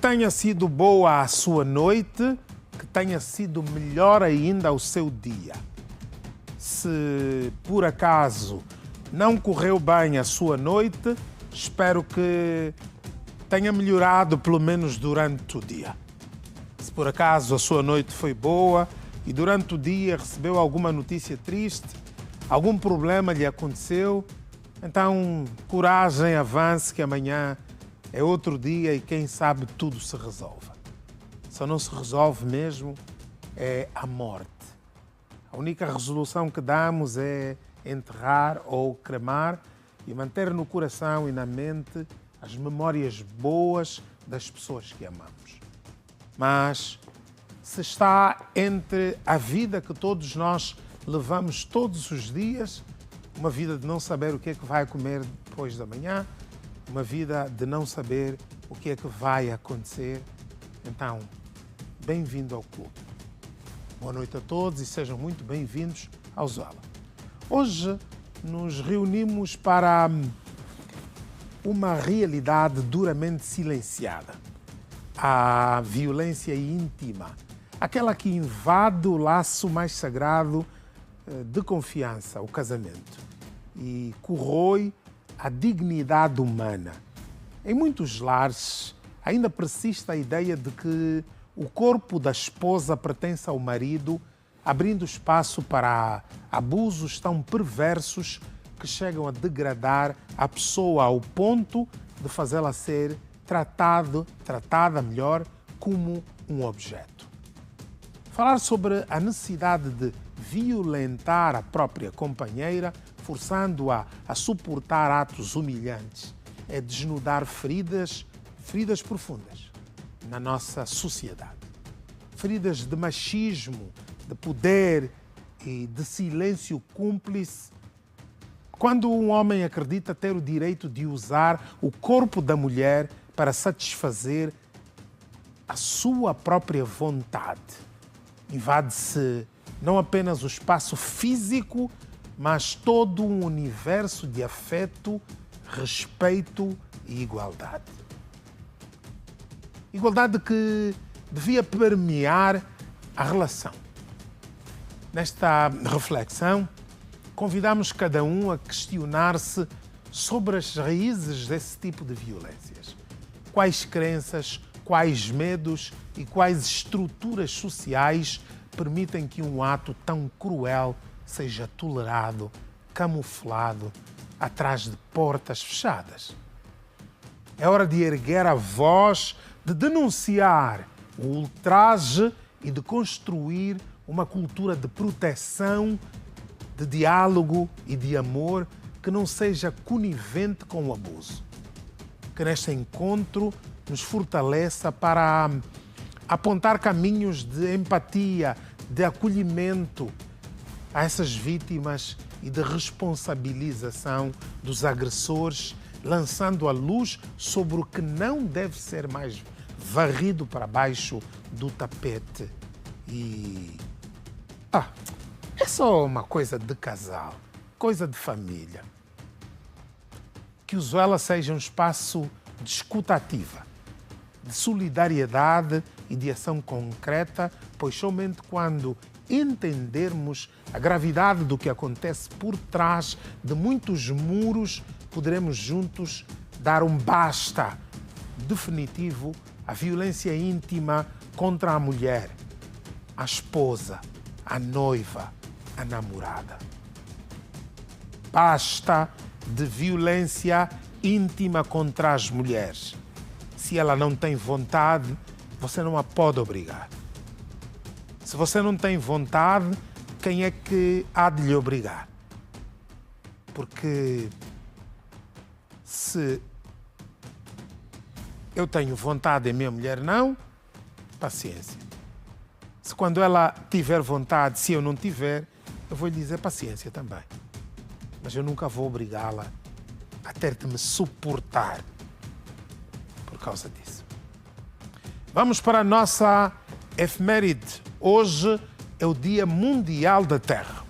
tenha sido boa a sua noite, que tenha sido melhor ainda o seu dia. Se por acaso não correu bem a sua noite, espero que tenha melhorado pelo menos durante o dia. Se por acaso a sua noite foi boa e durante o dia recebeu alguma notícia triste, algum problema lhe aconteceu, então coragem, avance, que amanhã é outro dia e quem sabe tudo se resolva. Só não se resolve mesmo é a morte. A única resolução que damos é enterrar ou cremar e manter no coração e na mente as memórias boas das pessoas que amamos. Mas se está entre a vida que todos nós levamos todos os dias, uma vida de não saber o que é que vai comer depois da manhã, uma vida de não saber o que é que vai acontecer, então, bem-vindo ao clube. Boa noite a todos e sejam muito bem-vindos ao Zola. Hoje nos reunimos para uma realidade duramente silenciada. A violência íntima, aquela que invade o laço mais sagrado de confiança, o casamento, e corrói a dignidade humana. Em muitos lares ainda persiste a ideia de que o corpo da esposa pertence ao marido, abrindo espaço para abusos tão perversos que chegam a degradar a pessoa ao ponto de fazê-la ser tratada melhor como um objeto. Falar sobre a necessidade de violentar a própria companheira, forçando-a a suportar atos humilhantes, é desnudar feridas profundas na nossa sociedade. Feridas de machismo, de poder e de silêncio cúmplice. Quando um homem acredita ter o direito de usar o corpo da mulher para satisfazer a sua própria vontade, invade-se não apenas o espaço físico, mas todo um universo de afeto, respeito e igualdade. Igualdade que devia permear a relação. Nesta reflexão, convidamos cada um a questionar-se sobre as raízes desse tipo de violências. Quais crenças, quais medos e quais estruturas sociais permitem que um ato tão cruel seja tolerado, camuflado, atrás de portas fechadas? É hora de erguer a voz, de denunciar o ultraje e de construir uma cultura de proteção, de diálogo e de amor que não seja conivente com o abuso. Que neste encontro nos fortaleça para apontar caminhos de empatia, de acolhimento a essas vítimas e de responsabilização dos agressores, lançando a luz sobre o que não deve ser mais varrido para baixo do tapete. E é só uma coisa de casal, coisa de família. Que o Zoela seja um espaço de escuta ativa, de solidariedade e de ação concreta, pois somente quando entendermos a gravidade do que acontece por trás de muitos muros, poderemos juntos dar um basta definitivo à violência íntima contra a mulher, a esposa, a noiva, a namorada. Basta de violência íntima contra as mulheres. Se ela não tem vontade, você não a pode obrigar. Se você não tem vontade, quem é que há de lhe obrigar? Porque se eu tenho vontade e a minha mulher não, paciência. Se quando ela tiver vontade, se eu não tiver, eu vou lhe dizer paciência também. Mas eu nunca vou obrigá-la a ter de me suportar por causa disso. Vamos para a nossa efeméride. Hoje é o Dia Mundial da Terra.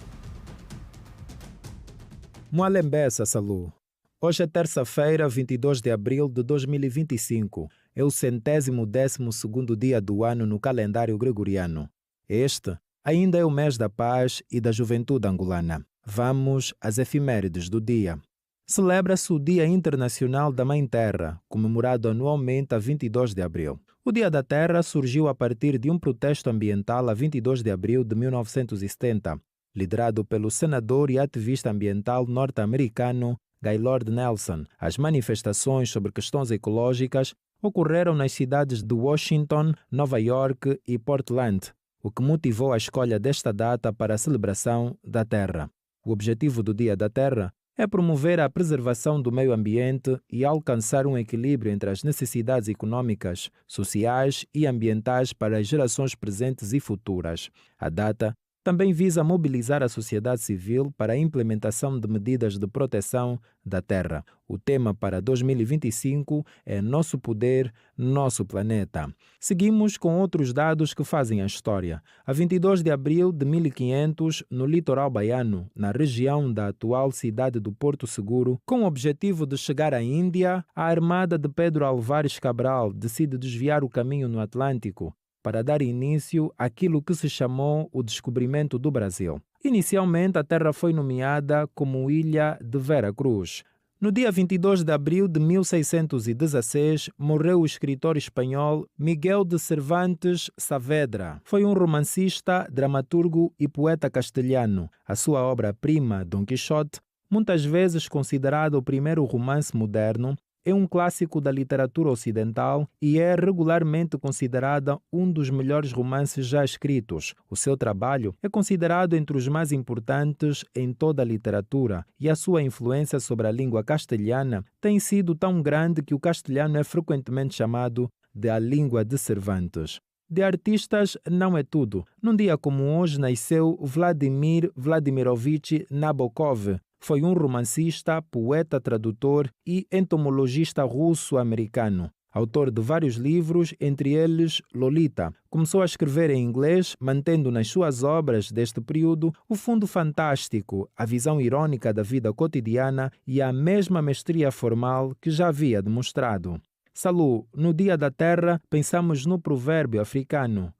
Moalembessa, Salu. Hoje é terça-feira, 22 de abril de 2025 é o 112º dia do ano no calendário gregoriano. Este ainda é o mês da paz e da juventude angolana. Vamos às efemérides do dia. Celebra-se o Dia Internacional da Mãe Terra, comemorado anualmente a 22 de abril. O Dia da Terra surgiu a partir de um protesto ambiental a 22 de abril de 1970, liderado pelo senador e ativista ambiental norte-americano Gaylord Nelson. As manifestações sobre questões ecológicas ocorreram nas cidades de Washington, Nova York e Portland, o que motivou a escolha desta data para a celebração da Terra. O objetivo do Dia da Terra é promover a preservação do meio ambiente e alcançar um equilíbrio entre as necessidades econômicas, sociais e ambientais para as gerações presentes e futuras. A data também visa mobilizar a sociedade civil para a implementação de medidas de proteção da terra. O tema para 2025 é Nosso Poder, Nosso Planeta. Seguimos com outros dados que fazem a história. A 22 de abril de 1500, no litoral baiano, na região da atual cidade do Porto Seguro, com o objetivo de chegar à Índia, a armada de Pedro Álvares Cabral decide desviar o caminho no Atlântico para dar início àquilo que se chamou o descobrimento do Brasil. Inicialmente, a terra foi nomeada como Ilha de Vera Cruz. No dia 22 de abril de 1616, morreu o escritor espanhol Miguel de Cervantes Saavedra. Foi um romancista, dramaturgo e poeta castelhano. A sua obra-prima, Dom Quixote, muitas vezes considerado o primeiro romance moderno, é um clássico da literatura ocidental e é regularmente considerada um dos melhores romances já escritos. O seu trabalho é considerado entre os mais importantes em toda a literatura e a sua influência sobre a língua castelhana tem sido tão grande que o castelhano é frequentemente chamado de a língua de Cervantes. De artistas não é tudo. Num dia como hoje nasceu Vladimir Vladimirovich Nabokov. Foi um romancista, poeta, tradutor e entomologista russo-americano. Autor de vários livros, entre eles Lolita. Começou a escrever em inglês, mantendo nas suas obras deste período o fundo fantástico, a visão irônica da vida cotidiana e a mesma mestria formal que já havia demonstrado. Salu, no Dia da Terra, pensamos no provérbio africano: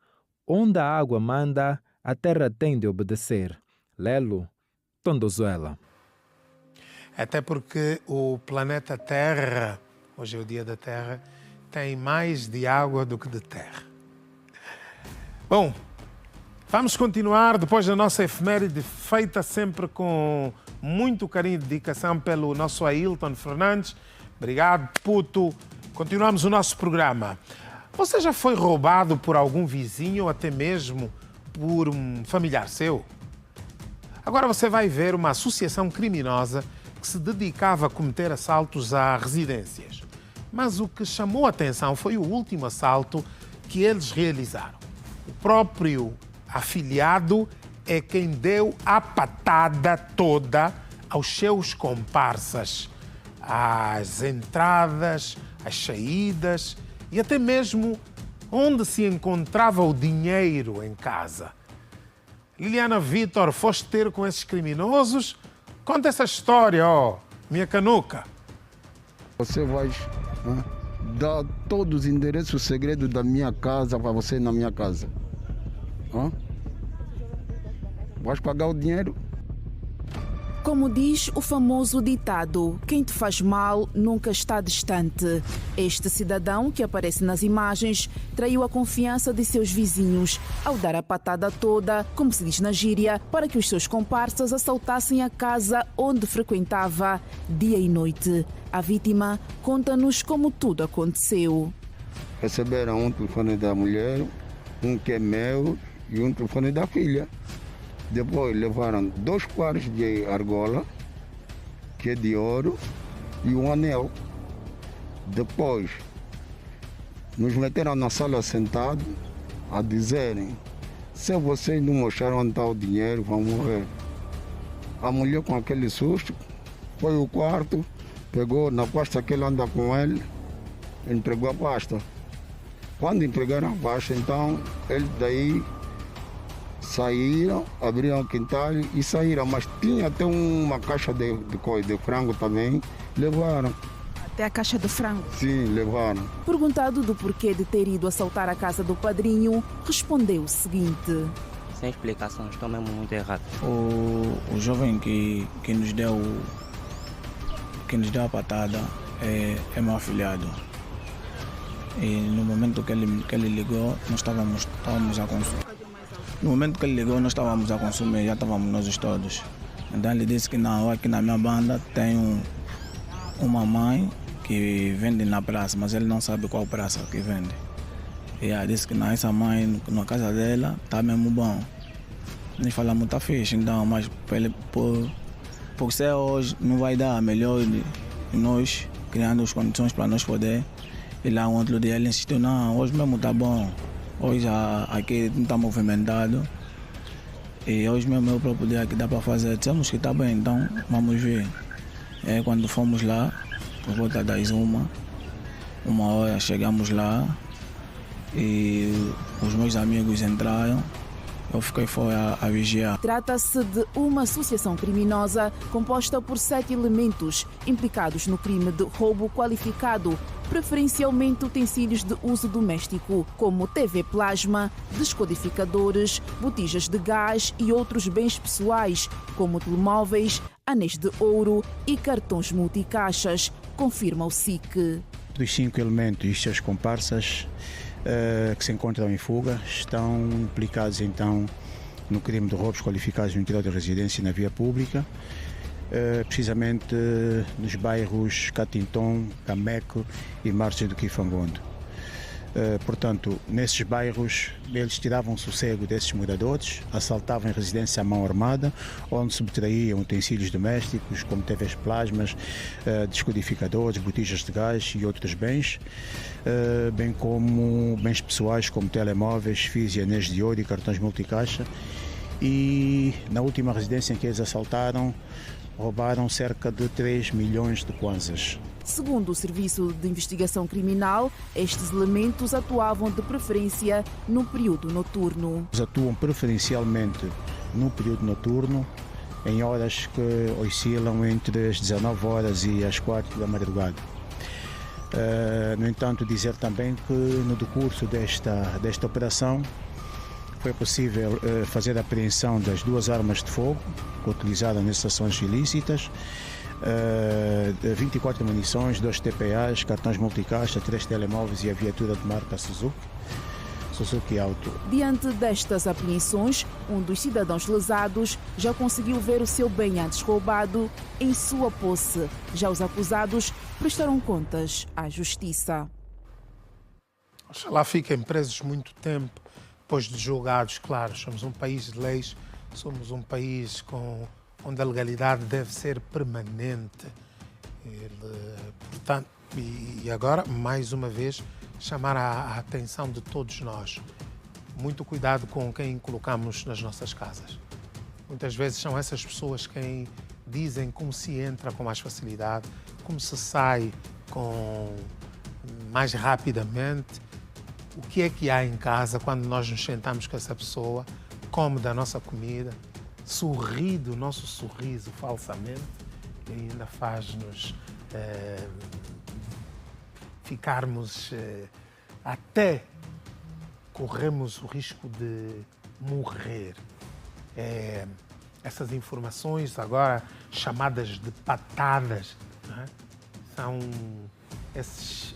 onde a água manda, a terra tem de obedecer. Lelo, Tondozuela. Até porque o planeta Terra, hoje é o Dia da Terra, tem mais de água do que de terra. Bom, vamos continuar depois da nossa efeméride, feita sempre com muito carinho e dedicação pelo nosso Ailton Fernandes. Obrigado, Puto. Continuamos o nosso programa. Você já foi roubado por algum vizinho ou até mesmo por um familiar seu? Agora você vai ver uma associação criminosa que se dedicava a cometer assaltos a residências. Mas o que chamou a atenção foi o último assalto que eles realizaram. O próprio afiliado é quem deu a patada toda aos seus comparsas, às entradas, às saídas e até mesmo onde se encontrava o dinheiro em casa. Liliana Vitor, foste ter com esses criminosos? Conta essa história, minha canuca. Você vai dar todos os endereços segredos da minha casa para você na minha casa. Vais pagar o dinheiro? Como diz o famoso ditado, quem te faz mal nunca está distante. Este cidadão que aparece nas imagens traiu a confiança de seus vizinhos ao dar a patada toda, como se diz na gíria, para que os seus comparsas assaltassem a casa onde frequentava dia e noite. A vítima conta-nos como tudo aconteceu. Receberam um telefone da mulher, um que é meu e um telefone da filha. Depois levaram 2 pares de argola, que é de ouro, e um anel. Depois nos meteram na sala sentados a dizerem: se vocês não mostrarem onde está o dinheiro, vão morrer. A mulher, com aquele susto, foi ao quarto, pegou na pasta que ele anda com ele, entregou a pasta. Quando entregaram a pasta, então, eles daí saíram, abriram o quintal e saíram, mas tinha até uma caixa de frango também, levaram. até a caixa de frango. Sim, levaram. Perguntado do porquê de ter ido assaltar a casa do padrinho, respondeu o seguinte: sem explicação, estou mesmo muito errado. O jovem que nos deu a patada é meu afilhado. E no momento que ele ligou, nós estávamos a consumir. No momento que ele ligou, nós estávamos a consumir, já estávamos nós todos. Então ele disse que não, aqui na minha banda tem uma mãe que vende na praça, mas ele não sabe qual praça que vende. E ela disse que não, essa mãe, na casa dela, está mesmo bom. Nós falamos, está fixe, então, mas por ser hoje, não vai dar melhor nós, criando as condições para nós poder. E lá um outro dia ele insistiu, não, hoje mesmo está bom. Hoje aqui não está movimentado. E hoje mesmo é o próprio dia que dá para fazer. Dissemos que está bem, então vamos ver. E quando fomos lá, por volta das 1h, chegamos lá e os meus amigos entraram. Eu fiquei fora a vigiar. Trata-se de uma associação criminosa composta por 7 elementos implicados no crime de roubo qualificado, preferencialmente utensílios de uso doméstico, como TV plasma, descodificadores, botijas de gás e outros bens pessoais, como telemóveis, anéis de ouro e cartões multicaixas, confirma o SIC. Dos 5 elementos e seus comparsas que se encontram em fuga estão implicados então no crime de roubos qualificados no interior da residência e na via pública, precisamente nos bairros Catinton, Cameco e Margens do Quifangondo. Portanto, nesses bairros eles tiravam sossego desses moradores, assaltavam em residência à mão armada, onde subtraíam utensílios domésticos como TVs plasmas, descodificadores, botijas de gás e outros bens, bem como bens pessoais como telemóveis, fios e anéis de ouro e cartões multicaixa. E na última residência em que eles assaltaram, roubaram cerca de 3 milhões de kwanzas. Segundo o Serviço de Investigação Criminal, estes elementos atuavam de preferência no período noturno. Eles atuam preferencialmente no período noturno, em horas que oscilam entre as 19 horas e as 4 da madrugada. No entanto, dizer também que no decurso desta operação foi possível fazer a apreensão das 2 armas de fogo utilizadas nessas ações ilícitas, 24 munições, 2 TPAs, cartões multicaixa, 3 telemóveis e a viatura de marca Suzuki Auto. Diante destas apreensões, um dos cidadãos lesados já conseguiu ver o seu bem antes roubado em sua posse. Já os acusados prestaram contas à justiça. Oxalá fiquem presos muito tempo depois de julgados. Claro, somos um país de leis, somos um país onde a legalidade deve ser permanente. Portanto, e agora, mais uma vez, chamar a atenção de todos nós. Muito cuidado com quem colocamos nas nossas casas. Muitas vezes são essas pessoas quem dizem como se entra com mais facilidade, como se sai mais rapidamente. O que é que há em casa quando nós nos sentamos com essa pessoa, come da nossa comida, sorri do nosso sorriso falsamente e ainda faz-nos ficarmos até corremos o risco de morrer. Essas informações agora chamadas de patadas, não é? São esses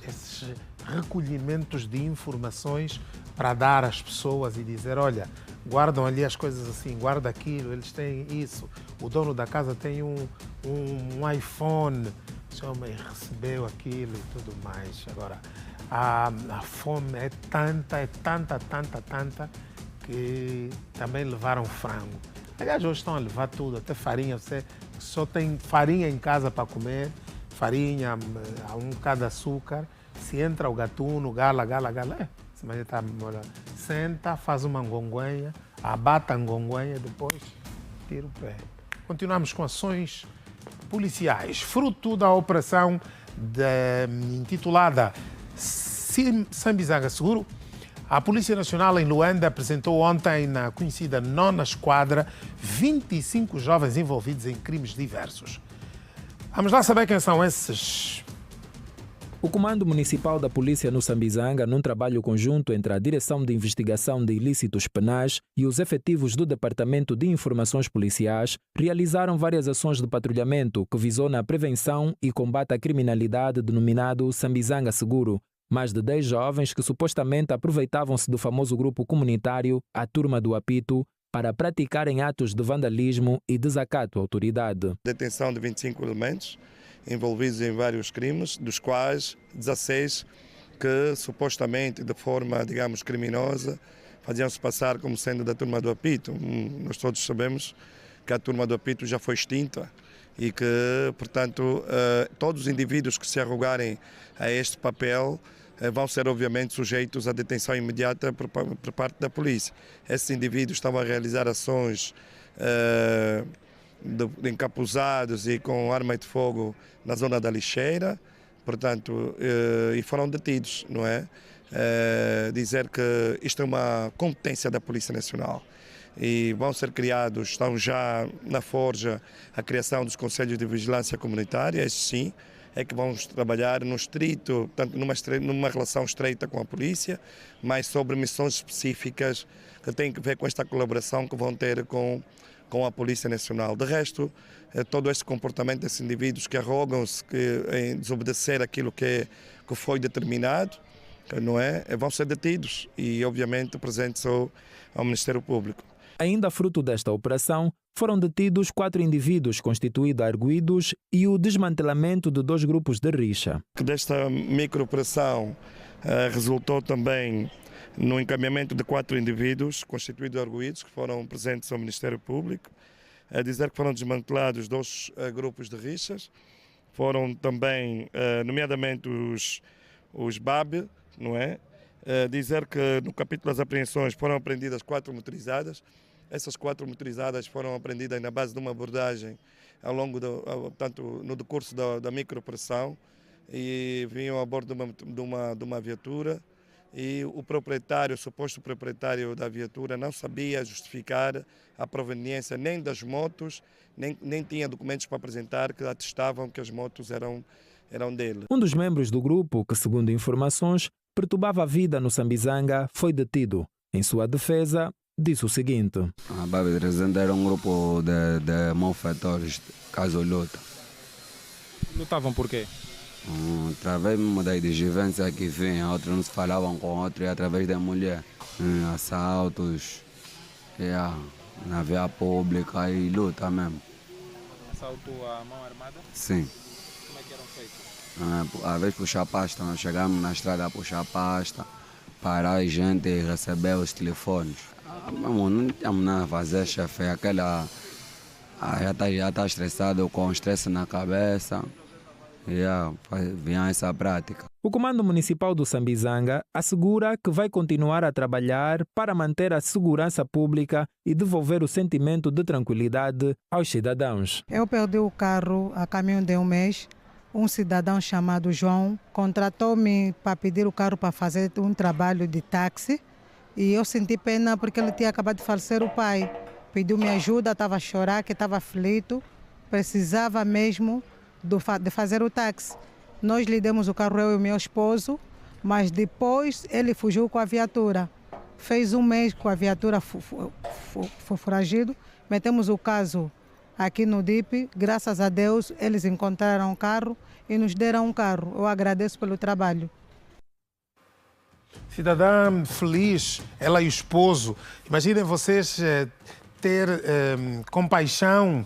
recolhimentos de informações para dar às pessoas e dizer, olha, guardam ali as coisas assim, guarda aquilo, eles têm isso, o dono da casa tem um iPhone, esse homem recebeu aquilo e tudo mais. Agora, a fome é tanta, que também levaram frango. Aliás, hoje estão a levar tudo, até farinha, você só tem farinha em casa para comer, farinha, um bocado de açúcar, se entra o gatuno, gala, senta, faz uma ngonguenha, abata a ngonguenha, depois tira o pé. Continuamos com ações policiais. Fruto da operação intitulada Sambizanga Seguro, a Polícia Nacional em Luanda apresentou ontem na conhecida 9ª Esquadra 25 jovens envolvidos em crimes diversos. Vamos lá saber quem são esses O Comando Municipal da Polícia no Sambizanga, num trabalho conjunto entre a Direção de Investigação de Ilícitos Penais e os efetivos do Departamento de Informações Policiais, realizaram várias ações de patrulhamento que visou na prevenção e combate à criminalidade denominado Sambizanga Seguro. Mais de 10 jovens que supostamente aproveitavam-se do famoso grupo comunitário, a Turma do Apito, para praticarem atos de vandalismo e desacato à autoridade. Detenção de 25 elementos envolvidos em vários crimes, dos quais 16 que supostamente de forma, digamos, criminosa faziam-se passar como sendo da Turma do Apito. Nós todos sabemos que a Turma do Apito já foi extinta e que, portanto, todos os indivíduos que se arrogarem a este papel vão ser obviamente sujeitos à detenção imediata por parte da polícia. Esses indivíduos estavam a realizar ações encapuzados e com arma de fogo na zona da Lixeira, portanto, e foram detidos, não é? Dizer que isto é uma competência da Polícia Nacional e vão ser criados, estão já na forja a criação dos Conselhos de Vigilância Comunitária, estes sim, é que vamos trabalhar no estrito, portanto, numa relação estreita com a polícia, mas sobre missões específicas que têm que ver com esta colaboração que vão ter com a Polícia Nacional. De resto, todo este comportamento desses indivíduos que arrogam-se em desobedecer aquilo que foi determinado, não é? Vão ser detidos e, obviamente, presentes ao Ministério Público. Ainda fruto desta operação, foram detidos 4 indivíduos constituídos arguidos e o desmantelamento de 2 grupos de rixa. Desta micro-operação resultou também no encaminhamento de 4 indivíduos constituídos arguidos que foram presentes ao Ministério Público, a dizer que foram desmantelados 2 grupos de rixas, foram também, nomeadamente, os BAB, não é? Dizer que no capítulo das apreensões foram apreendidas 4 motorizadas. Essas 4 motorizadas foram apreendidas na base de uma abordagem ao longo portanto, no decurso da micro-operação e vinham a bordo de uma viatura e o suposto proprietário da viatura não sabia justificar a proveniência nem das motos, nem tinha documentos para apresentar que atestavam que as motos eram dele. Um dos membros do grupo, que segundo informações, perturbava a vida no Sambizanga, foi detido. Em sua defesa, disse o seguinte: A Babi 300 era um grupo de malfeitores, caso luta. Lutavam por quê? Através da divergência que vinha, outros não se falavam com outros, e através da mulher, assaltos, na via pública e luta mesmo. Assalto à mão armada? Sim. Como é que eram feitos? Às vezes puxar pasta, nós chegamos na estrada a puxar pasta, parar a gente e receber os telefones. Não tínhamos nada a fazer, chefe, aquela já está estressado com estresse na cabeça. Vinha essa prática. O Comando Municipal do Sambizanga assegura que vai continuar a trabalhar para manter a segurança pública e devolver o sentimento de tranquilidade aos cidadãos. Eu perdi o carro a caminho de um mês. Um cidadão chamado João contratou-me para pedir o carro para fazer um trabalho de táxi e eu senti pena porque ele tinha acabado de falecer o pai. Pediu-me ajuda, estava a chorar, que estava aflito, precisava mesmo de fazer o táxi. Nós lhe demos o carro, eu e o meu esposo, mas depois ele fugiu com a viatura. Fez um mês que a viatura foi foragido, metemos o caso aqui no DIP, graças a Deus eles encontraram o carro e nos deram um carro. Eu agradeço pelo trabalho. Cidadã feliz, ela e o esposo. Imaginem vocês ter compaixão,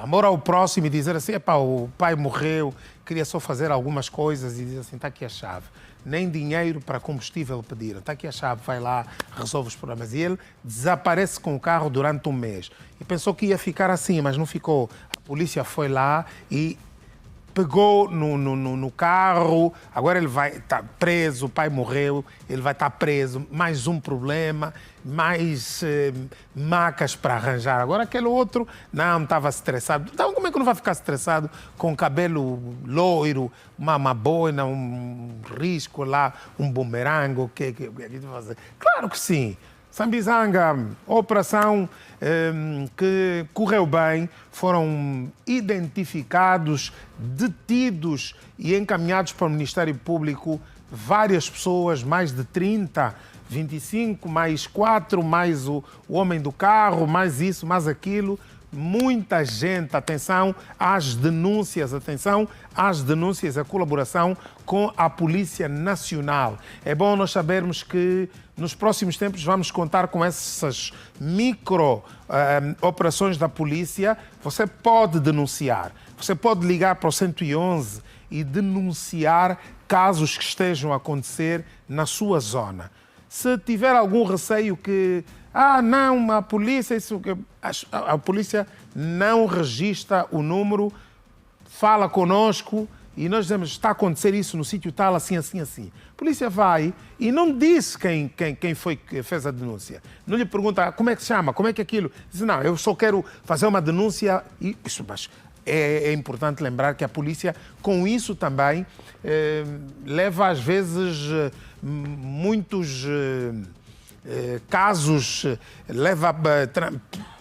amor ao próximo e dizer assim, o pai morreu, queria só fazer algumas coisas e dizer assim, está aqui a chave. Nem dinheiro para combustível pediram, está aqui a chave, vai lá, resolve os problemas. E ele desaparece com o carro durante um mês. E pensou que ia ficar assim, mas não ficou. A polícia foi lá e pegou no carro, agora ele vai estar preso, o pai morreu, ele vai estar preso, mais um problema, mais macas para arranjar. Agora aquele outro, não, estava estressado. Então como é que não vai ficar estressado com cabelo loiro, uma boina, um risco lá, um bumerangue, o que vai fazer? Claro que sim. Sambizanga, operação que correu bem, foram identificados, detidos e encaminhados para o Ministério Público várias pessoas, mais de 30, 25, mais 4, mais o homem do carro, mais isso, mais aquilo. Muita gente, atenção às denúncias, a colaboração com a Polícia Nacional. É bom nós sabermos que nos próximos tempos vamos contar com essas operações da polícia. Você pode denunciar, você pode ligar para o 111 e denunciar casos que estejam a acontecer na sua zona. Se tiver algum receio que não, a polícia, a polícia não registra o número, fala conosco e nós dizemos, está a acontecer isso no sítio tal, assim. A polícia vai e não diz quem foi que fez a denúncia. Não lhe pergunta como é que se chama, como é que é aquilo. Diz, não, eu só quero fazer uma denúncia. Mas é importante lembrar que a polícia, com isso também, leva às vezes muitos casos,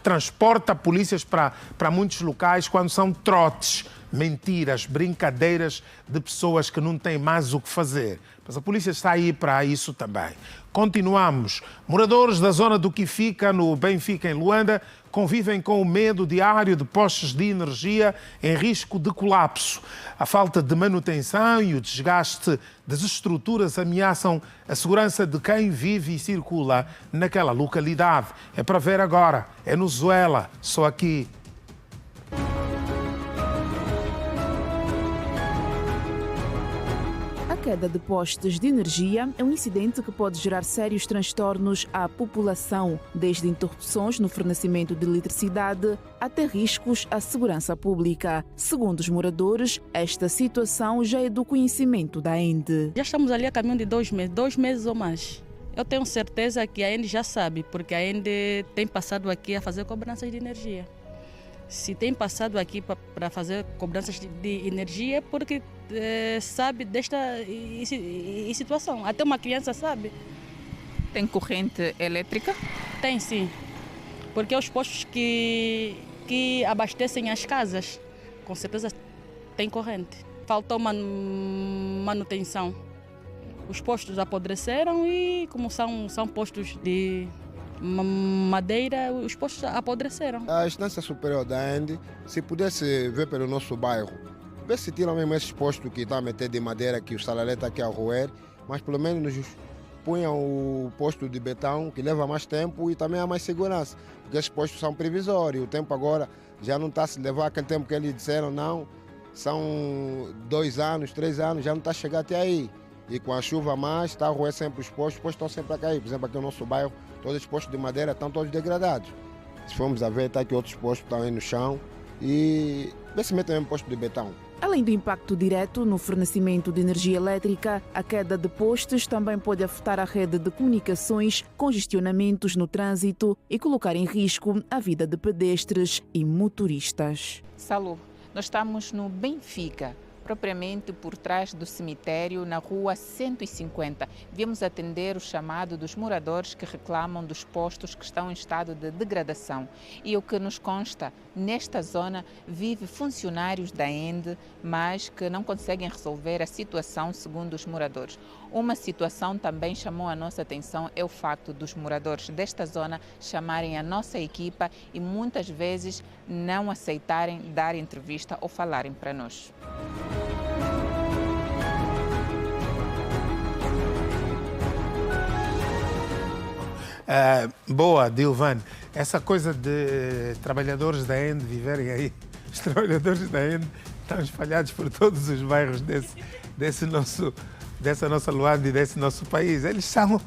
transporta polícias para muitos locais quando são trotes, mentiras, brincadeiras de pessoas que não têm mais o que fazer. Mas a polícia está aí para isso também. Continuamos. Moradores da zona do Quifica, no Benfica, em Luanda, convivem com o medo diário de postes de energia em risco de colapso. A falta de manutenção e o desgaste das estruturas ameaçam a segurança de quem vive e circula naquela localidade. É para ver agora. É no Zuela, só aqui. A queda de postes de energia é um incidente que pode gerar sérios transtornos à população, desde interrupções no fornecimento de eletricidade até riscos à segurança pública. Segundo os moradores, esta situação já é do conhecimento da ENDE. Já estamos ali a caminho de 2 meses ou mais. Eu tenho certeza que a ENDE já sabe, porque a ENDE tem passado aqui a fazer cobranças de energia. Se tem passado aqui para fazer cobranças de energia, porque sabe desta situação. Até uma criança sabe. Tem corrente elétrica? Tem, sim. Porque os postos que abastecem as casas, com certeza tem corrente. Faltou manutenção. Os postos apodreceram e, como são postos de madeira, os postos apodreceram. A instância superior da ENDE, se pudesse ver pelo nosso bairro, ver se tiram mesmo esses postos que estão a meter de madeira, que o salareta quer roer, mas pelo menos punham o posto de betão, que leva mais tempo e também há mais segurança, porque esses postos são provisórios. O tempo agora já não está a se levar aquele tempo que eles disseram, não, são 2 anos, 3 anos, já não está a chegar até aí. E com a chuva mais, está a roer sempre os postos estão sempre a cair. Por exemplo, aqui no nosso bairro, todos os postos de madeira estão todos degradados. Se formos a ver, está aqui outros postos estão aí no chão e vê se metem mesmo posto de betão. Além do impacto direto no fornecimento de energia elétrica, a queda de postes também pode afetar a rede de comunicações, congestionamentos no trânsito e colocar em risco a vida de pedestres e motoristas. Salud, nós estamos no Benfica, propriamente por trás do cemitério, na rua 150. Viemos atender o chamado dos moradores que reclamam dos postos que estão em estado de degradação. E o que nos consta, nesta zona vive funcionários da ENDE, mas que não conseguem resolver a situação segundo os moradores. Uma situação também chamou a nossa atenção é o facto dos moradores desta zona chamarem a nossa equipa e muitas vezes não aceitarem dar entrevista ou falarem para nós. Boa, Dilvan. Essa coisa de trabalhadores da ENDE viverem aí, os trabalhadores da ENDE estão espalhados por todos os bairros dessa nossa Luanda e desse nosso país. Eles são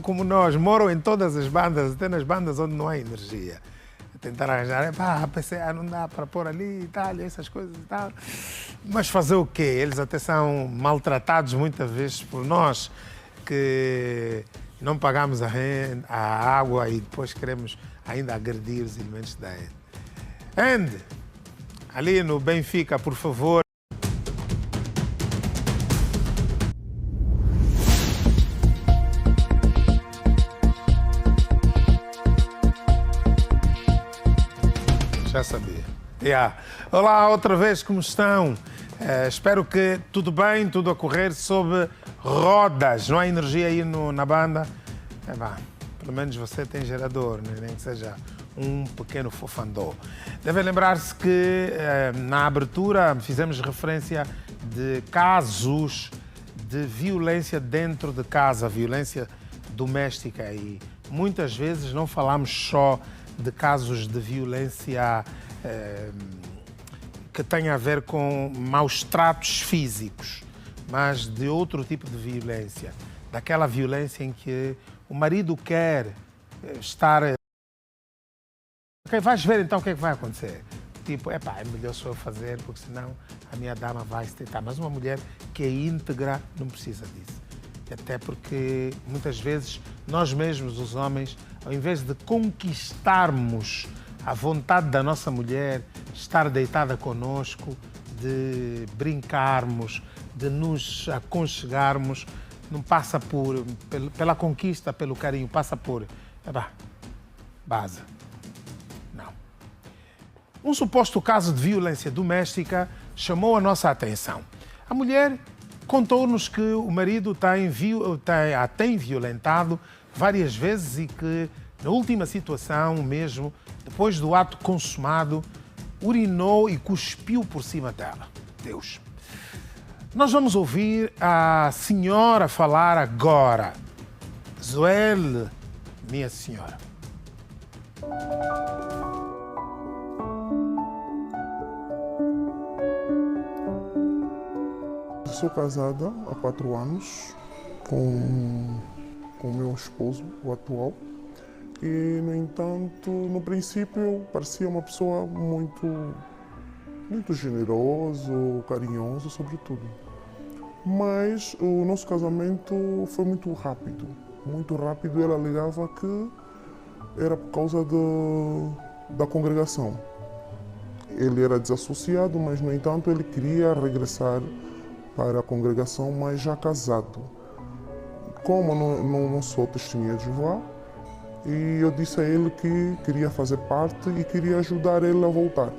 como nós, moram em todas as bandas, até nas bandas onde não há energia. Tentar arranjar, a PCA não dá para pôr ali e tal, essas coisas e tal. Mas fazer o quê? Eles até são maltratados muitas vezes por nós, que não pagamos a água e depois queremos ainda agredir os elementos da ENDE. ENDE, ali no Benfica, por favor. Já sabia. Olá, outra vez, como estão? Espero que tudo bem, tudo a correr sob rodas. Não há energia aí na banda? Pelo menos você tem gerador, né? Nem que seja um pequeno fofandô. Devem lembrar-se que na abertura fizemos referência de casos de violência dentro de casa, violência doméstica. E muitas vezes não falamos só de casos de violência que têm a ver com maus tratos físicos, mas de outro tipo de violência. Daquela violência em que o marido quer estar... Ok, vais ver então o que é que vai acontecer. Tipo, é melhor só eu fazer, porque senão a minha dama vai se tentar. Mas uma mulher que é íntegra não precisa disso. Até porque muitas vezes nós mesmos, os homens, ao invés de conquistarmos a vontade da nossa mulher, estar deitada conosco, de brincarmos, de nos aconchegarmos, não passa pela conquista, pelo carinho, passa por base. Não. Um suposto caso de violência doméstica chamou a nossa atenção. A mulher contou-nos que o marido a tem violentado várias vezes e que, na última situação mesmo, depois do ato consumado, urinou e cuspiu por cima dela. Deus. Nós vamos ouvir a senhora falar agora. Zoel, minha senhora. Sou casada há 4 anos com o meu esposo, o atual. E, no entanto, no princípio, parecia uma pessoa muito generoso, carinhoso, sobretudo. Mas o nosso casamento foi muito rápido. Muito rápido. Ela alegava que era por causa da congregação. Ele era desassociado, mas, no entanto, ele queria regressar para a congregação, mas já casado. Como não sou testemunha de Jeová, e eu disse a ele que queria fazer parte e queria ajudar ele a voltar.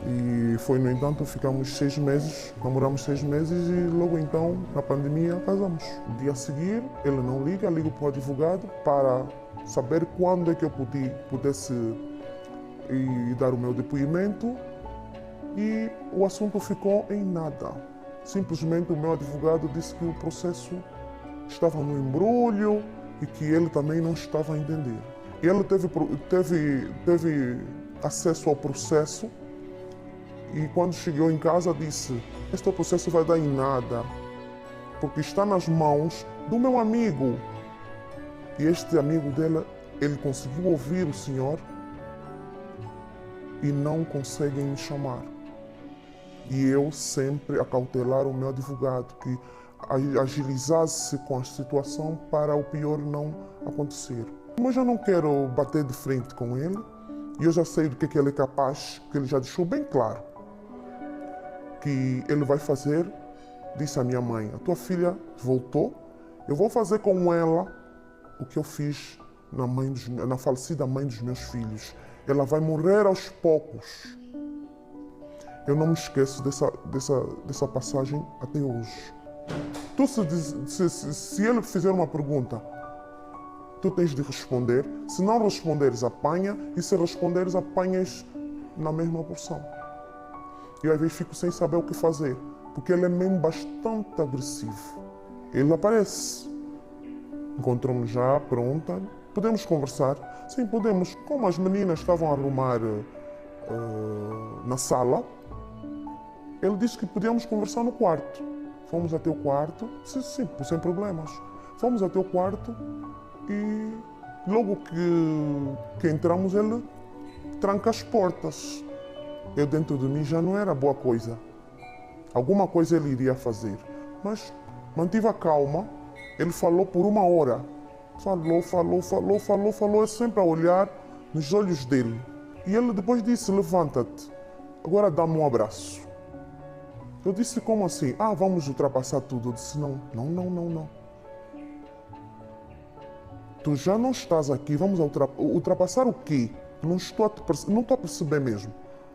E foi, no entanto, ficamos 6 meses, namoramos 6 meses e logo então, na pandemia, casamos. No dia a seguir, ele não liga, ligo para o advogado para saber quando é que eu pudesse ir dar o meu depoimento e o assunto ficou em nada. Simplesmente o meu advogado disse que o processo estava no embrulho e que ele também não estava a entender. Ele teve acesso ao processo e quando chegou em casa disse: este processo vai dar em nada, porque está nas mãos do meu amigo. E este amigo dela, ele conseguiu ouvir o senhor e não conseguem me chamar. E eu sempre a cautelar o meu advogado, que agilizasse com a situação para o pior não acontecer. Mas eu não quero bater de frente com ele, e eu já sei do que ele é capaz, que ele já deixou bem claro que ele vai fazer. Disse à minha mãe: a tua filha voltou, eu vou fazer com ela o que eu fiz na falecida mãe dos meus filhos. Ela vai morrer aos poucos. Eu não me esqueço dessa passagem até hoje. Tu, se ele fizer uma pergunta, tu tens de responder. Se não responderes, apanha. E se responderes, apanhas na mesma porção. E às vezes fico sem saber o que fazer, porque ele é mesmo bastante agressivo. Ele aparece. Encontramos já pronta. Podemos conversar? Sim, podemos. Como as meninas estavam a arrumar na sala, ele disse que podíamos conversar no quarto. Fomos até o quarto, sim, sem problemas. Fomos até o quarto e logo que entramos, ele tranca as portas. Eu dentro de mim já não era boa coisa. Alguma coisa ele iria fazer. Mas mantive a calma. Ele falou por 1 hora. Falou, sempre a olhar nos olhos dele. E ele depois disse: levanta-te, agora dá-me um abraço. Eu disse: como assim? Vamos ultrapassar tudo. Eu disse: não. Tu já não estás aqui, vamos ultrapassar o quê? Não estou a perceber mesmo.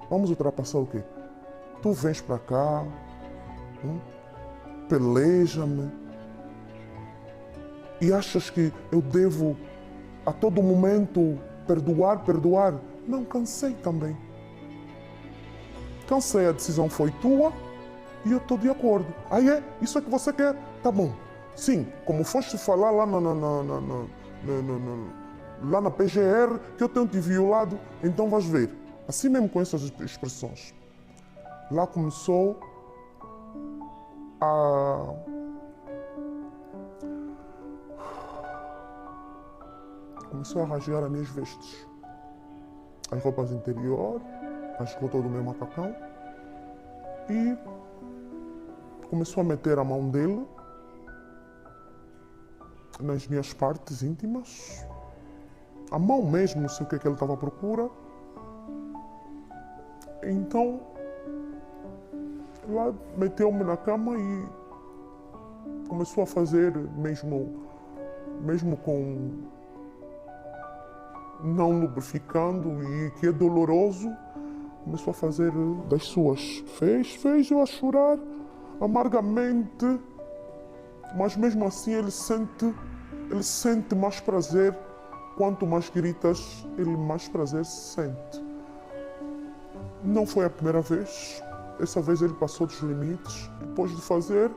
Vamos ultrapassar o quê? Tu vens para cá, peleja-me e achas que eu devo a todo momento perdoar? Não, cansei também. Cansei, a decisão foi tua e eu estou de acordo. Aí isso é que você quer? Tá bom. Sim, como foste falar lá lá na PGR que eu tenho te violado, então vais ver. Assim mesmo com essas expressões. Lá começou a rasgar as minhas vestes. As roupas interior, rasgou todo o meu macacão e começou a meter a mão dele nas minhas partes íntimas. A mão mesmo, não sei o que ele estava à procura. Então, lá meteu-me na cama e começou a fazer, mesmo com não lubrificando e que é doloroso, começou a fazer das suas. Fez eu a chorar amargamente, mas mesmo assim ele sente mais prazer. Quanto mais gritas, ele mais prazer sente. Não foi a primeira vez. Essa vez ele passou dos limites. Depois de fazer,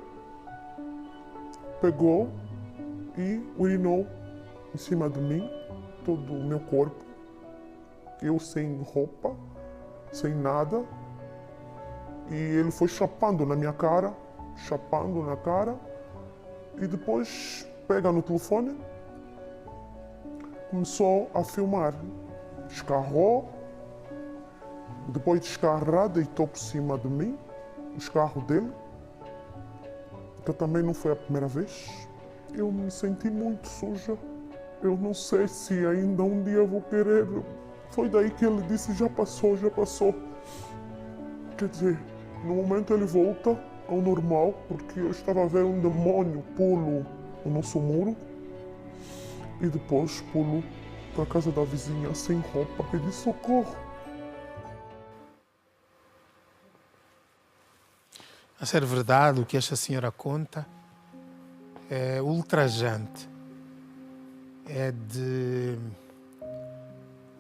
pegou e urinou em cima de mim, todo o meu corpo. Eu sem roupa, sem nada. E ele foi chapando na minha cara, chapando na cara. E depois pega no telefone, começou a filmar. Escarrou. Depois de escarrar, deitou por cima de mim, o escarro dele, que também não foi a primeira vez. Eu me senti muito suja. Eu não sei se ainda um dia vou querer. Foi daí que ele disse, já passou. Quer dizer, no momento ele volta ao normal, porque eu estava a ver um demônio pulo no nosso muro e depois pulo para a casa da vizinha sem roupa, pedir socorro. A ser verdade, o que esta senhora conta é ultrajante. É de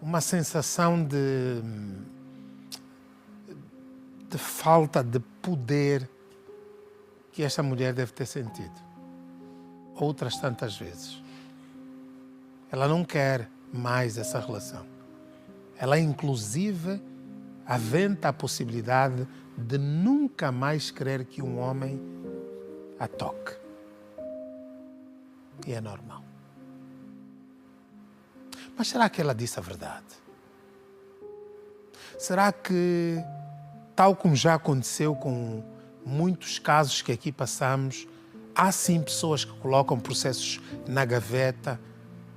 uma sensação de falta de poder que esta mulher deve ter sentido. Outras tantas vezes. Ela não quer mais essa relação. Ela, inclusive, aventa a possibilidade de nunca mais querer que um homem a toque. E é normal. Mas será que ela disse a verdade? Será que, tal como já aconteceu com muitos casos que aqui passamos, há sim pessoas que colocam processos na gaveta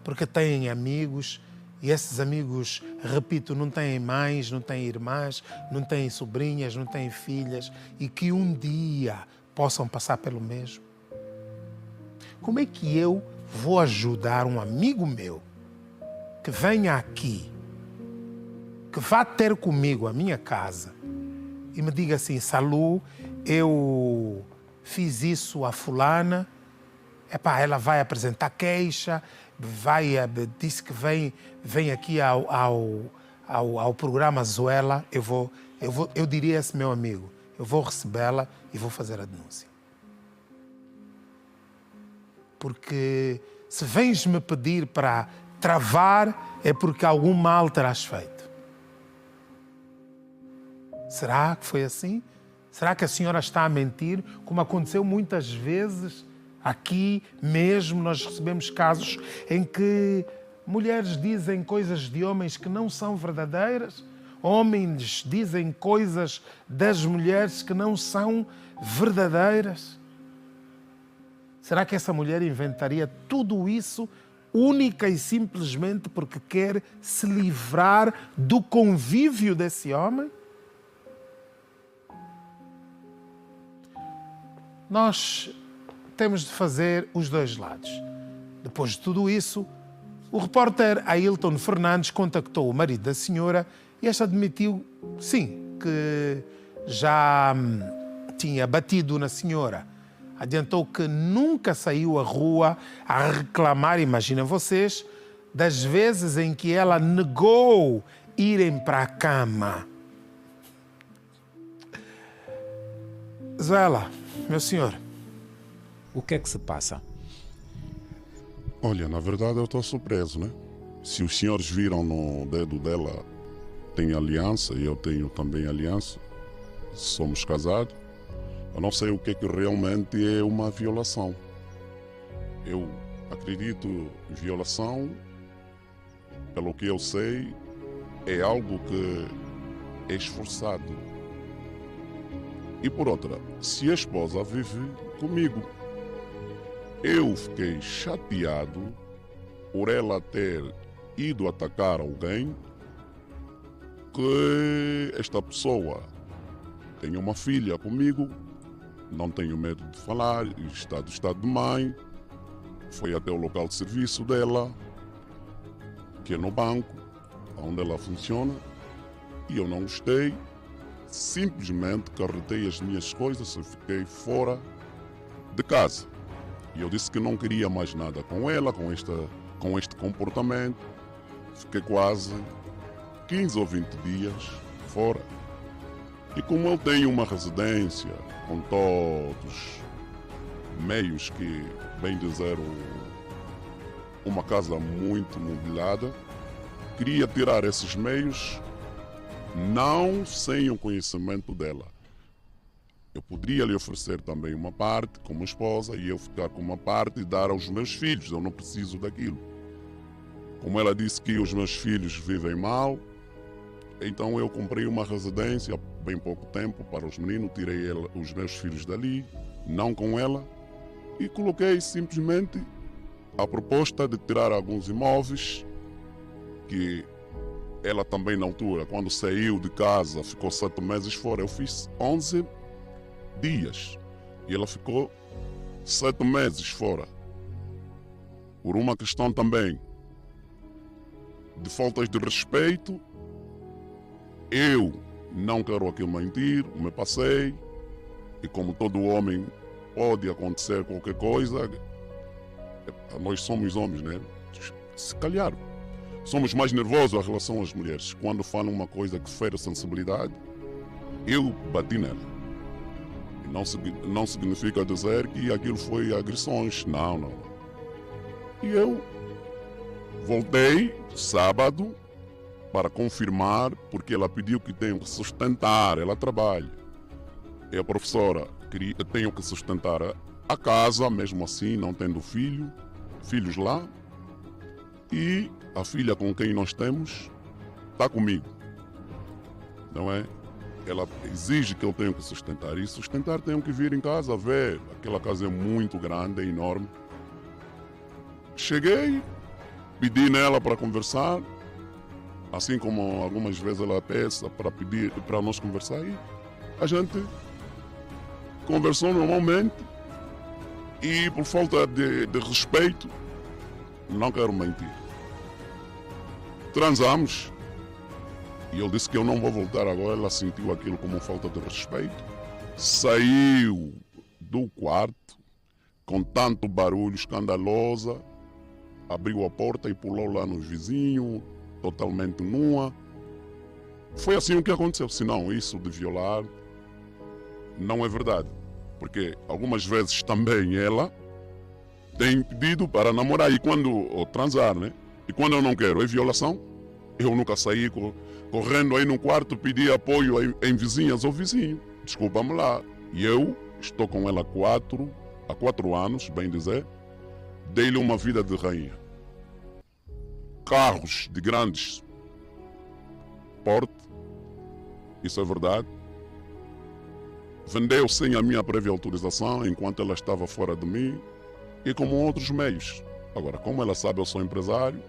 porque têm amigos e esses amigos, repito, não têm mães, não têm irmãs, não têm sobrinhas, não têm filhas e que um dia possam passar pelo mesmo? Como é que eu vou ajudar um amigo meu que venha aqui, que vá ter comigo a minha casa e me diga assim, Salu, eu fiz isso a fulana, ela vai apresentar queixa, disse que vem aqui ao programa Zoela, eu diria a esse meu amigo, eu vou recebê-la e vou fazer a denúncia. Porque se vens me pedir para travar, é porque algum mal terás feito. Será que foi assim? Será que a senhora está a mentir, como aconteceu muitas vezes? Aqui mesmo nós recebemos casos em que mulheres dizem coisas de homens que não são verdadeiras, homens dizem coisas das mulheres que não são verdadeiras. Será que essa mulher inventaria tudo isso única e simplesmente porque quer se livrar do convívio desse homem? Nós temos de fazer os dois lados. Depois de tudo isso, O repórter Ailton Fernandes contactou o marido da senhora e este admitiu, sim, que já tinha batido na senhora. Adiantou que nunca saiu à rua a reclamar, imaginem vocês, das vezes em que ela negou irem para a cama. Zuela, meu senhor. O que é que se passa? Olha, na verdade eu estou surpreso, né? Se os senhores viram no dedo dela, tem aliança e eu tenho também aliança. Somos casados. Eu não sei o que realmente é uma violação. Eu acredito em violação, pelo que eu sei, é algo que é esforçado. E por outra, se a esposa vive comigo, eu fiquei chateado por ela ter ido atacar alguém que esta pessoa tem uma filha comigo, não tenho medo de falar, está do estado de mãe, foi até o local de serviço dela, que é no banco, onde ela funciona, e eu não gostei, simplesmente carreguei as minhas coisas e fiquei fora de casa. E eu disse que não queria mais nada com ela, com este comportamento. Fiquei quase 15 ou 20 dias fora. E como eu tenho uma residência com todos meios que, bem dizer, uma casa muito mobiliada, queria tirar esses meios não sem o conhecimento dela. Eu poderia lhe oferecer também uma parte como esposa e eu ficar com uma parte e dar aos meus filhos. Eu não preciso daquilo. Como ela disse que os meus filhos vivem mal, então eu comprei uma residência há bem pouco tempo para os meninos, tirei os meus filhos dali, não com ela, e coloquei simplesmente a proposta de tirar alguns imóveis que ela também na altura, quando saiu de casa, ficou 7 meses fora. Eu fiz 11 dias e ela ficou 7 meses fora. Por uma questão também de faltas de respeito, eu não quero aqui mentir, me passei, e como todo homem pode acontecer qualquer coisa, nós somos homens, né? Se calhar somos mais nervosos em relação às mulheres. Quando falam uma coisa que fere a sensibilidade, eu bati nela. E não significa dizer que aquilo foi agressões, não. E eu voltei sábado para confirmar, porque ela pediu que tenho que sustentar, ela trabalha. E a professora queria que tenho que sustentar a casa, mesmo assim, não tendo filhos lá. E a filha com quem nós temos está comigo, não é? Ela exige que eu tenha que sustentar. E sustentar tenho que vir em casa ver. Aquela casa é muito grande, é enorme. Cheguei, pedi nela para conversar, assim como algumas vezes ela peça para nós conversar. E a gente conversou normalmente e por falta de respeito, não quero mentir, transamos e eu disse que eu não vou voltar agora. Ela sentiu aquilo como falta de respeito, saiu do quarto com tanto barulho escandalosa, abriu a porta e pulou lá nos vizinhos, totalmente nua. Foi assim o que aconteceu. Senão isso de violar não é verdade, porque algumas vezes também ela tem pedido para namorar ou transar, né? E quando eu não quero, é violação. Eu nunca saí correndo aí no quarto, pedi apoio em vizinhas ou vizinho. Desculpa-me lá. E eu estou com ela há 4 anos, bem dizer. Dei-lhe uma vida de rainha. Carros de grandes porte, isso é verdade. Vendeu sem a minha prévia autorização enquanto ela estava fora de mim e com outros meios. Agora, como ela sabe, eu sou empresário,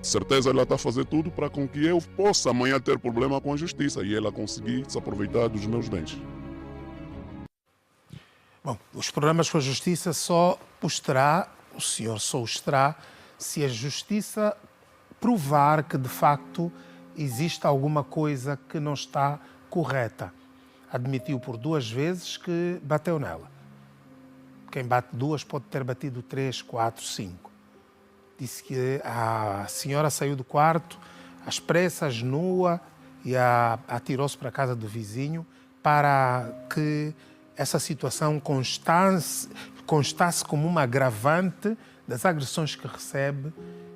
de certeza ela está a fazer tudo para com que eu possa amanhã ter problema com a justiça e ela conseguir se aproveitar dos meus bens. Bom, os problemas com a justiça o senhor só os terá se a justiça provar que, de facto, existe alguma coisa que não está correta. Admitiu por 2 vezes que bateu nela. Quem bate 2 pode ter batido 3, 4, 5. Disse que a senhora saiu do quarto às pressas, nua, e atirou-se para a casa do vizinho para que essa situação constasse como uma agravante das agressões que recebe,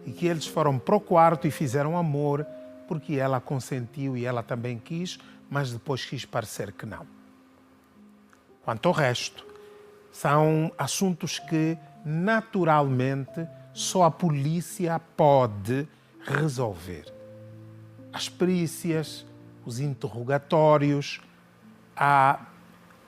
e que eles foram para o quarto e fizeram amor porque ela consentiu e ela também quis, mas depois quis parecer que não. Quanto ao resto, são assuntos que naturalmente só a polícia pode resolver. As perícias, os interrogatórios, a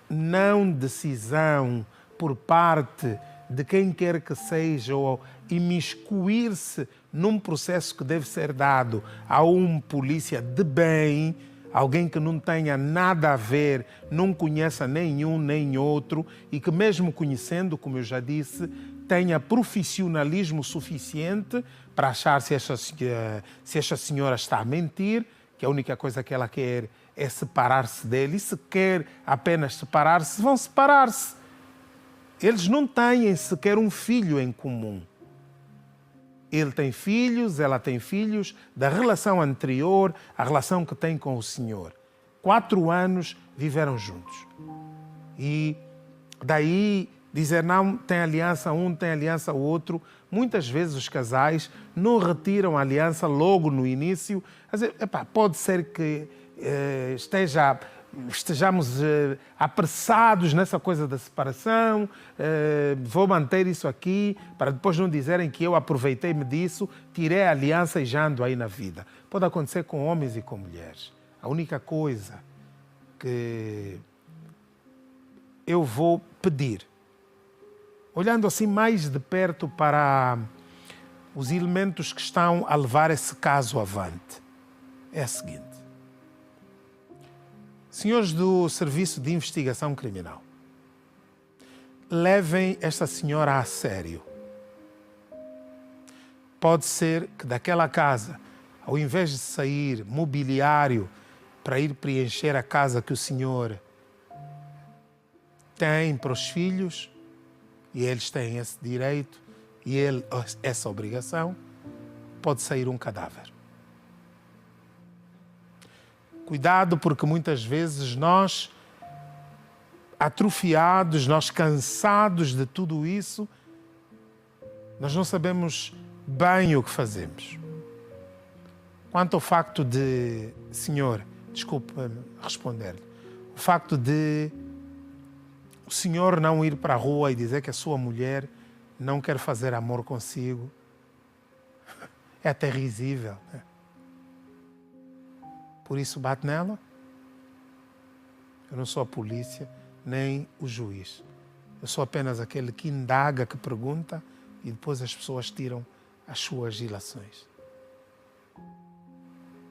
não decisão por parte de quem quer que seja ou imiscuir-se num processo que deve ser dado a um polícia de bem, alguém que não tenha nada a ver, não conheça nenhum nem outro e que mesmo conhecendo, como eu já disse, tenha profissionalismo suficiente para achar se esta senhora está a mentir, que a única coisa que ela quer é separar-se dele, e se quer apenas separar-se, vão separar-se. Eles não têm sequer um filho em comum. Ele tem filhos, ela tem filhos, da relação anterior, a relação que tem com o senhor. 4 anos viveram juntos. E daí dizer não, tem aliança um, tem aliança o outro. Muitas vezes os casais não retiram a aliança logo no início. Pode ser que estejamos apressados nessa coisa da separação, vou manter isso aqui para depois não dizerem que eu aproveitei-me disso, tirei a aliança e já ando aí na vida. Pode acontecer com homens e com mulheres. A única coisa que eu vou pedir, olhando assim mais de perto para os elementos que estão a levar esse caso avante, é a seguinte. Senhores do Serviço de Investigação Criminal, levem esta senhora a sério. Pode ser que daquela casa, ao invés de sair mobiliário para ir preencher a casa que o senhor tem para os filhos, e eles têm esse direito e ele essa obrigação, pode sair um cadáver. Cuidado, porque muitas vezes nós, atrofiados, nós cansados de tudo isso, nós não sabemos bem o que fazemos. Quanto ao facto de, senhor, desculpe-me responder-lhe, o facto de o senhor não ir para a rua e dizer que a sua mulher não quer fazer amor consigo, é até risível, né? Por isso bate nela. Eu não sou a polícia, nem o juiz. Eu sou apenas aquele que indaga, que pergunta, e depois as pessoas tiram as suas ilações.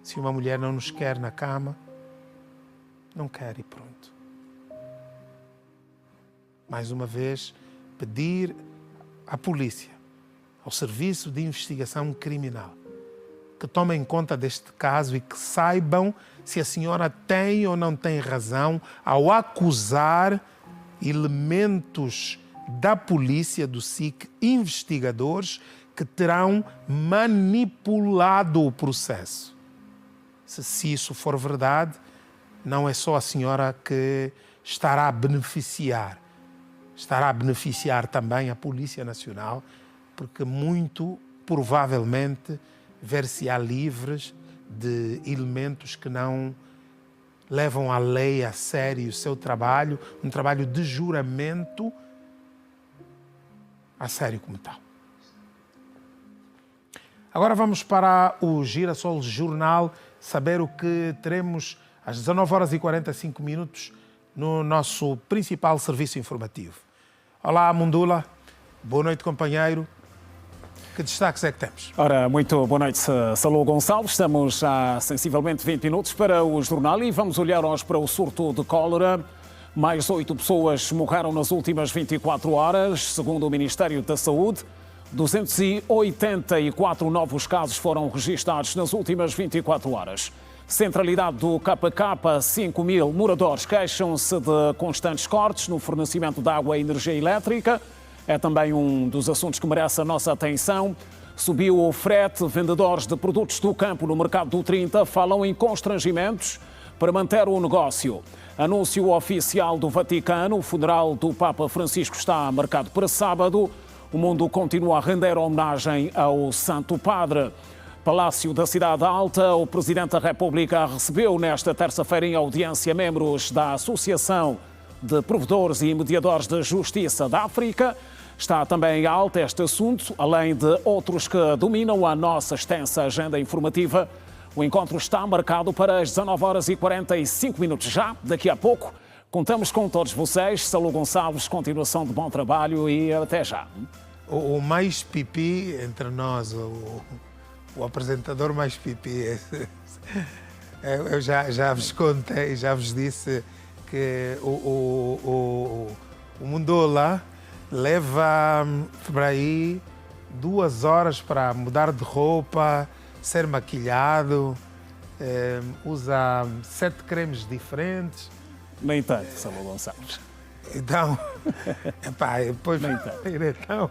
Se uma mulher não nos quer na cama, não quer e pronto. Mais uma vez, pedir à polícia, ao Serviço de Investigação Criminal, que tomem conta deste caso e que saibam se a senhora tem ou não tem razão ao acusar elementos da polícia, do SIC, investigadores que terão manipulado o processo. Se isso for verdade, não é só a senhora que estará a beneficiar também a Polícia Nacional, porque muito provavelmente ver-se-á livres de elementos que não levam a lei a sério o seu trabalho, um trabalho de juramento a sério como tal. Agora vamos para o Girassol Jornal, saber o que teremos às 19h45 no nosso principal serviço informativo. Olá, Mundula. Boa noite, companheiro. Que destaques é que temos? Ora, muito boa noite, Salô Gonçalves. Estamos há sensivelmente 20 minutos para o jornal e vamos olhar hoje para o surto de cólera. Mais 8 pessoas morreram nas últimas 24 horas, segundo o Ministério da Saúde. 284 novos casos foram registados nas últimas 24 horas. Centralidade do KK, 5 mil moradores queixam-se de constantes cortes no fornecimento de água e energia elétrica. É também um dos assuntos que merece a nossa atenção. Subiu o frete, vendedores de produtos do campo no mercado do 30 falam em constrangimentos para manter o negócio. Anúncio oficial do Vaticano, o funeral do Papa Francisco está marcado para sábado. O mundo continua a render homenagem ao Santo Padre. Palácio da Cidade Alta, o Presidente da República recebeu nesta terça-feira em audiência membros da Associação de Provedores e Mediadores da Justiça da África. Está também alto este assunto, além de outros que dominam a nossa extensa agenda informativa. O encontro está marcado para as 19h45 já, daqui a pouco. Contamos com todos vocês. Salô Gonçalves, continuação de bom trabalho e até já. O mais pipi entre nós, o apresentador mais pipi. Eu já vos contei, já vos disse que o Mundola leva para aí 2 horas para mudar de roupa, ser maquilhado, usa 7 cremes diferentes. Nem tanto, Salô Gonçalves. Então, depois então,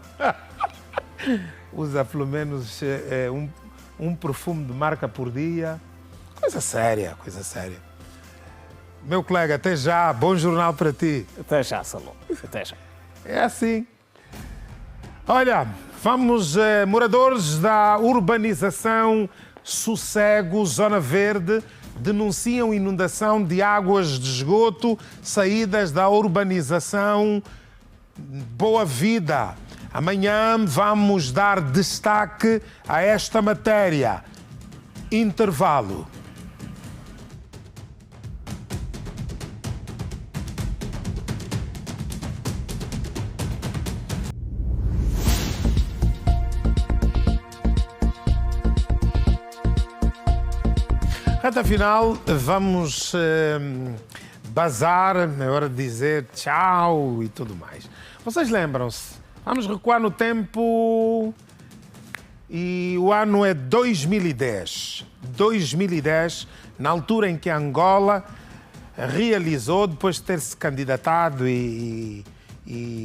usa pelo menos um perfume de marca por dia. Coisa séria, coisa séria. Meu colega, até já. Bom jornal para ti. Até já, Salô. Até já. É assim. Olha, vamos, moradores da urbanização Sossego, Zona Verde, denunciam inundação de águas de esgoto saídas da urbanização Boa Vida. Amanhã vamos dar destaque a esta matéria. Intervalo. Reta final, vamos bazar, é hora de dizer tchau e tudo mais. Vocês lembram-se? Vamos recuar no tempo e o ano é 2010. 2010, na altura em que Angola realizou, depois de ter se candidatado e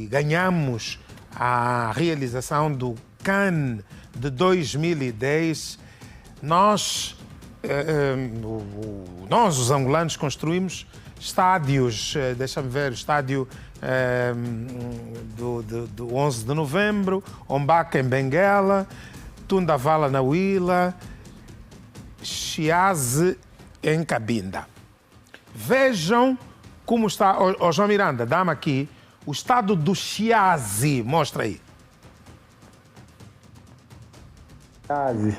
ganhamos a realização do CAN de 2010, nós, os angolanos, construímos estádios. Deixa-me ver, o estádio do 11 de novembro, Ombaka em Benguela, Tundavala na Huila, Chiaze em Cabinda. Vejam como está. João Miranda, dá-me aqui o estado do Chiaze. Mostra aí. Chiaze.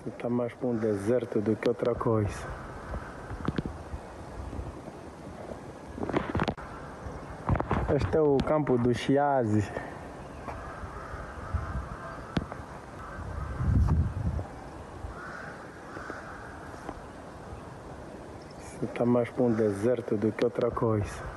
Está mais para um deserto do que outra coisa. Este é o campo do Chiaze. Está mais para um deserto do que outra coisa.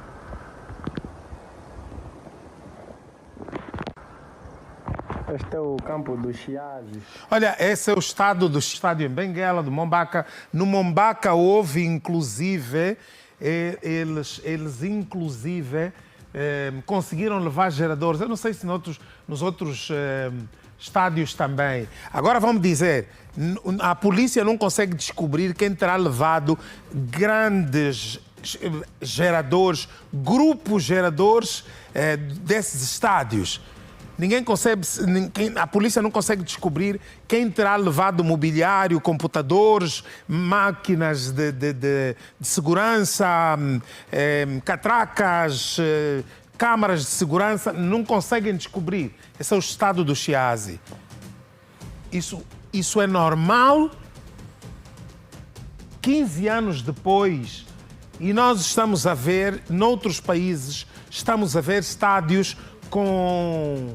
Este é o campo do Chiaze. Olha, esse é o estado do estádio em Benguela, do Mombaka. No Mombaka houve, inclusive, eles inclusive conseguiram levar geradores. Eu não sei se nos outros estádios também. Agora vamos dizer, a polícia não consegue descobrir quem terá levado grandes geradores, grupos geradores desses estádios. A polícia não consegue descobrir quem terá levado mobiliário, computadores, máquinas de segurança, catracas, câmaras de segurança. Não conseguem descobrir. Esse é o estado do Chiaze. Isso é normal? 15 anos depois, e nós estamos a ver, noutros países, estamos a ver estádios com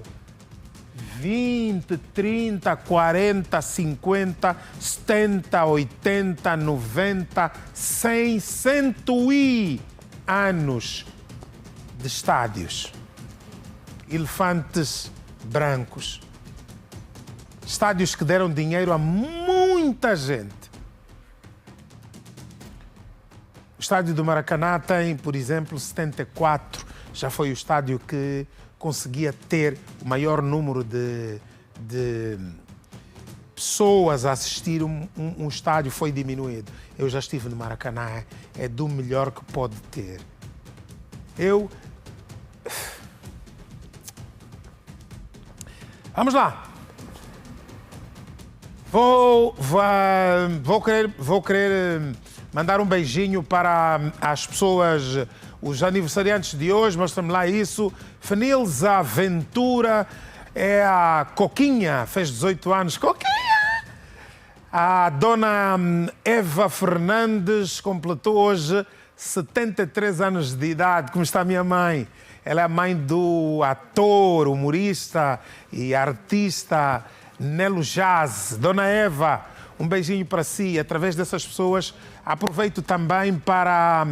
20, 30, 40, 50, 70, 80, 90, 100, 100 anos de estádios. Elefantes brancos. Estádios que deram dinheiro a muita gente. O estádio do Maracanã tem, por exemplo, 74. Já foi o estádio que conseguia ter o maior número de pessoas a assistir um estádio, foi diminuído. Eu já estive no Maracanã, é do melhor que pode ter. Vamos lá. Vou querer mandar um beijinho para as pessoas, os aniversariantes de hoje. Mostra-me lá isso. Fenilza Ventura, é a Coquinha, fez 18 anos. Coquinha! A dona Eva Fernandes completou hoje 73 anos de idade. Como está a minha mãe? Ela é a mãe do ator, humorista e artista Nelo Jazz. Dona Eva, um beijinho para si. Através dessas pessoas, aproveito também para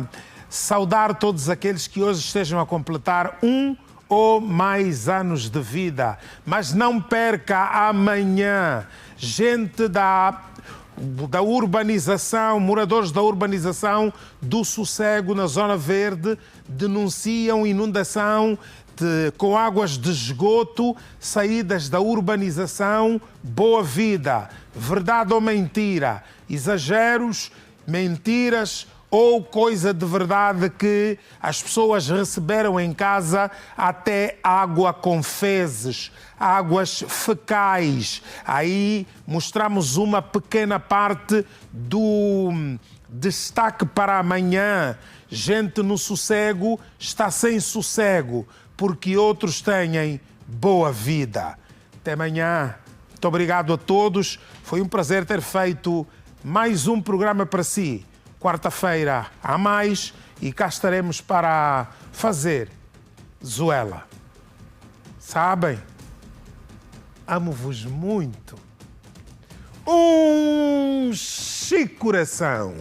saudar todos aqueles que hoje estejam a completar 1 ou mais anos de vida. Mas não perca amanhã. Gente da urbanização, moradores da urbanização do Sossego, na Zona Verde, denunciam inundação com águas de esgoto saídas da urbanização Boa Vida. Verdade ou mentira? Exageros, mentiras ou coisa de verdade que as pessoas receberam em casa, até água com fezes, águas fecais. Aí mostramos uma pequena parte do destaque para amanhã. Gente no Sossego está sem sossego, porque outros têm boa vida. Até amanhã. Muito obrigado a todos. Foi um prazer ter feito mais um programa para si. Quarta-feira há mais e cá estaremos para fazer Zuela. Sabem? Amo-vos muito. Um Chico Coração.